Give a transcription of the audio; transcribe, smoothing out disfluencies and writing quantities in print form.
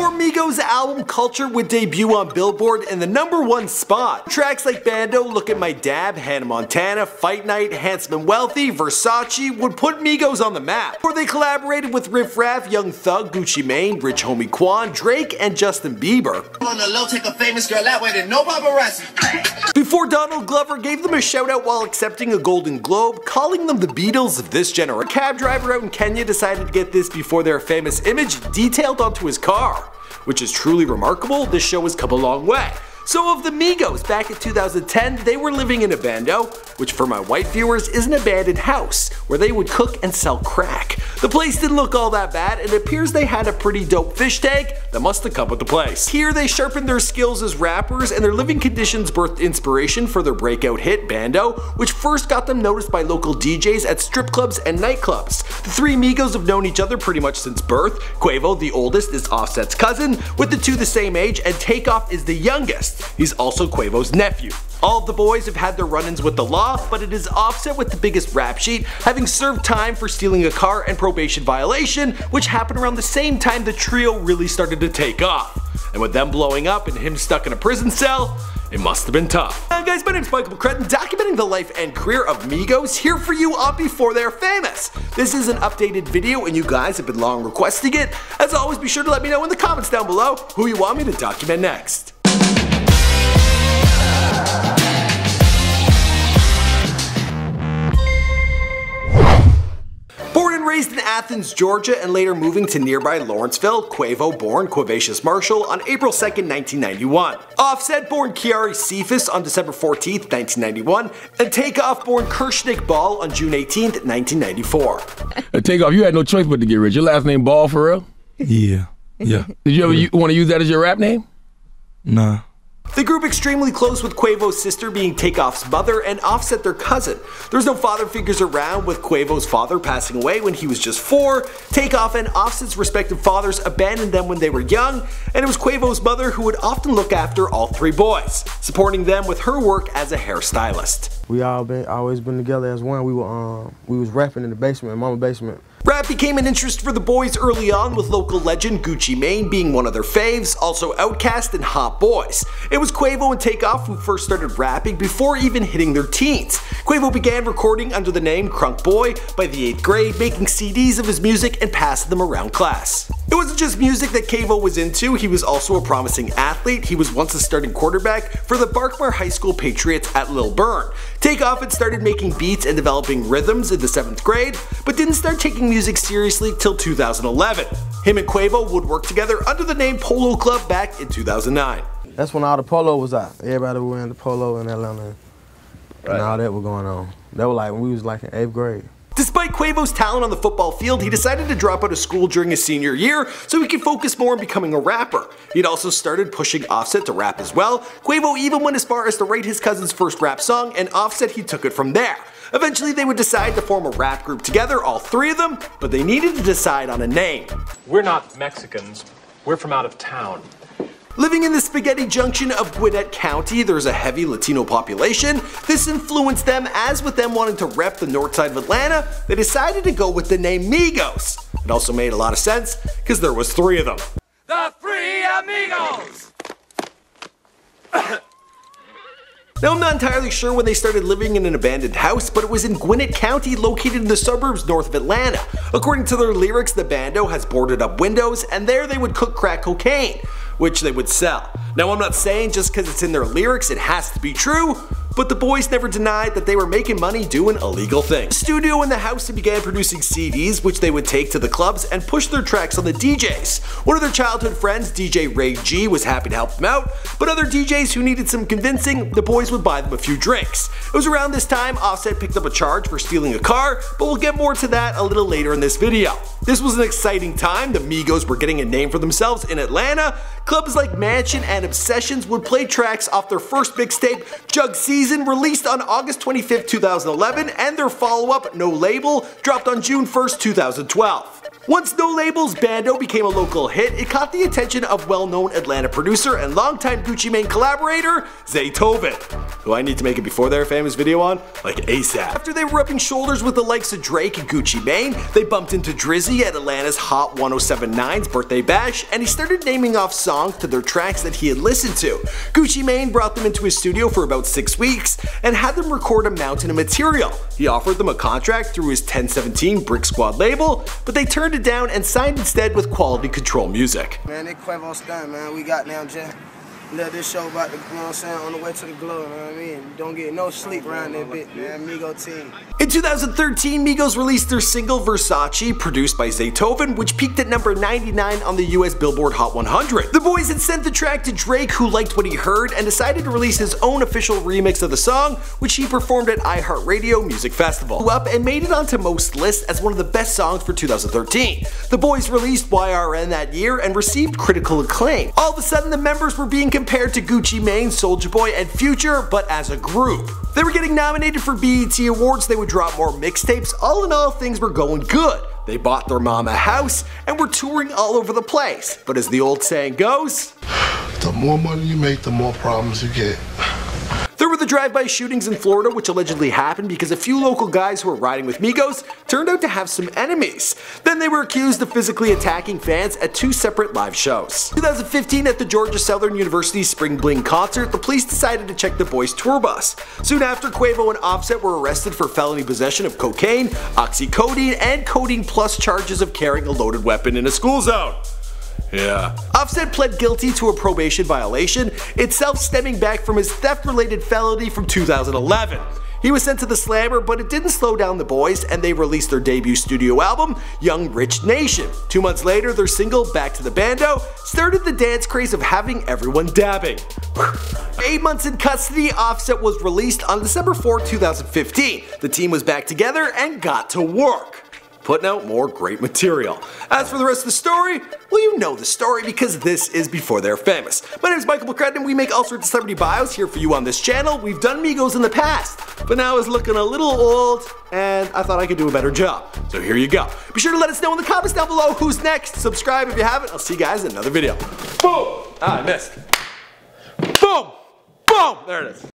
Before Migos' album Culture would debut on Billboard in the #1 spot, tracks like Bando, Look at My Dab, Hannah Montana, Fight Night, Handsome and Wealthy, Versace would put Migos on the map, where they collaborated with Riff Raff, Young Thug, Gucci Mane, Rich Homie Quan, Drake, and Justin Bieber. On the low, take a famous girl that way, then no paparazzi. Before Donald Glover gave them a shout out while accepting a Golden Globe, calling them the Beatles of this generation. A cab driver out in Kenya decided to get this before their famous image detailed onto his car. Which is truly remarkable. This show has come a long way. So of the Migos, back in 2010, they were living in a bando, which for my white viewers is an abandoned house, where they would cook and sell crack. The place didn't look all that bad, and it appears they had a pretty dope fish tank that must have come with the place. Here they sharpened their skills as rappers, and their living conditions birthed inspiration for their breakout hit, Bando, which first got them noticed by local DJs at strip clubs and nightclubs. The three Migos have known each other pretty much since birth. Quavo, the oldest, is Offset's cousin, with the two the same age, and Takeoff is the youngest. He's also Quavo's nephew. All of the boys have had their run-ins with the law, but it is Offset with the biggest rap sheet, having served time for stealing a car and probation violation, which happened around the same time the trio really started to take off. And with them blowing up and him stuck in a prison cell, it must have been tough. Guys, my name's Michael McCretton, documenting the life and career of Migos, here for you on Before They're Famous. This is an updated video and you guys have been long requesting it. As always, be sure to let me know in the comments down below who you want me to document next. Born and raised in Athens, Georgia, and later moving to nearby Lawrenceville, Quavo born Quavacious Marshall on April 2nd, 1991. Offset born Kiari Cephas on December 14th, 1991, and Takeoff born Kershnik Ball on June 18th, 1994. Takeoff, you had no choice but to get rich. Your last name Ball for real? Yeah. Did you ever want to use that as your rap name? Nah. They grew up extremely close, with Quavo's sister being Takeoff's mother and Offset their cousin. There was no father figures around, with Quavo's father passing away when he was just 4. Takeoff and Offset's respective fathers abandoned them when they were young, and it was Quavo's mother who would often look after all three boys, supporting them with her work as a hairstylist. We always been together as one. We was rapping in the basement, in Mama's basement. Rap became an interest for the boys early on, with local legend Gucci Mane being one of their faves, also Outkast and Hot Boys. It was Quavo and Takeoff who first started rapping before even hitting their teens. Quavo began recording under the name Crunk Boy by the 8th grade, making CDs of his music and passing them around class. It wasn't just music that Quavo was into, he was also a promising athlete. He was once a starting quarterback for the Barkmar High School Patriots at Lil Burn. Takeoff had started making beats and developing rhythms in the 7th grade, but didn't start taking music seriously till 2011. Him and Quavo would work together under the name Polo Club back in 2009. That's when all the polo was out. Everybody was wearing the polo in Atlanta, and all that was going on. That was like when we was like in 8th grade. Despite Quavo's talent on the football field, he decided to drop out of school during his senior year so he could focus more on becoming a rapper. He'd also started pushing Offset to rap as well. Quavo even went as far as to write his cousin's first rap song, and Offset he took it from there. Eventually they would decide to form a rap group together, all three of them, but they needed to decide on a name. We're not Mexicans, we're from out of town. Living in the Spaghetti Junction of Gwinnett County, there's a heavy Latino population. This influenced them, as with them wanting to rep the north side of Atlanta, they decided to go with the name Migos. It also made a lot of sense, because there was 3 of them. The Three Amigos! Now, I'm not entirely sure when they started living in an abandoned house, but it was in Gwinnett County, located in the suburbs north of Atlanta. According to their lyrics, the bando has boarded up windows, and there they would cook crack cocaine, which they would sell. Now, I'm not saying just because it's in their lyrics it has to be true, but the boys never denied that they were making money doing illegal things. The studio in the house, they began producing CDs, which they would take to the clubs and push their tracks on the DJs. One of their childhood friends, DJ Ray G, was happy to help them out, but other DJs who needed some convincing, the boys would buy them a few drinks. It was around this time Offset picked up a charge for stealing a car, but we'll get more to that a little later in this video. This was an exciting time. The Migos were getting a name for themselves in Atlanta. Clubs like Mansion and Obsessions would play tracks off their first mixtape, Jug Season, released on August 25th, 2011, and their follow-up, No Label, dropped on June 1st, 2012. Once No Label's Bando became a local hit, it caught the attention of well-known Atlanta producer and longtime Gucci Mane collaborator, Zaytoven, who I need to make a before their famous video on, like ASAP. After they were rubbing shoulders with the likes of Drake and Gucci Mane, they bumped into Drizzy at Atlanta's Hot 1079's birthday bash, and he started naming off songs to their tracks that he had listened to. Gucci Mane brought them into his studio for about 6 weeks and had them record a mountain of material. He offered them a contract through his 1017 Brick Squad label, but they turned it down and signed instead with Quality Control Music. Man, they Keval stunt, man. We got down just let this show about the, you know what I'm saying, on the way to the glow, you know what I mean? Don't get no sleep around that bit, man. Migos team. In 2013, Migos released their single Versace, produced by Zaytoven, which peaked at number 99 on the US Billboard Hot 100. The boys had sent the track to Drake, who liked what he heard and decided to release his own official remix of the song, which he performed at iHeartRadio Music Festival. Up and made it onto most lists as one of the best songs for 2013. The boys released YRN that year and received critical acclaim. All of a sudden, the members were being compared to Gucci Mane, Soulja Boy, and Future, but as a group. They were getting nominated for BET Awards, they would drop more mixtapes. All in all, things were going good. They bought their mom a house and were touring all over the place. But as the old saying goes, the more money you make, the more problems you get. There were the drive-by shootings in Florida, which allegedly happened because a few local guys who were riding with Migos turned out to have some enemies. Then they were accused of physically attacking fans at 2 separate live shows. 2015, at the Georgia Southern University Spring Bling concert, the police decided to check the boys' tour bus. Soon after, Quavo and Offset were arrested for felony possession of cocaine, oxycodone, and codeine plus charges of carrying a loaded weapon in a school zone. Yeah. Offset pled guilty to a probation violation, itself stemming back from his theft-related felony from 2011. He was sent to the slammer, but it didn't slow down the boys, and they released their debut studio album, Young Rich Nation. 2 months later, their single, Back to the Bando, started the dance craze of having everyone dabbing. 8 months in custody, Offset was released on December 4, 2015. The team was back together and got to work, putting out more great material. As for the rest of the story, well, you know the story because this is Before They're Famous. My name is Michael McCredden and we make all sorts of celebrity bios here for you on this channel. We've done Migos in the past, but now it's looking a little old and I thought I could do a better job. So here you go. Be sure to let us know in the comments down below who's next. Subscribe if you haven't. I'll see you guys in another video. Boom! Ah, I missed. Boom! Boom! There it is.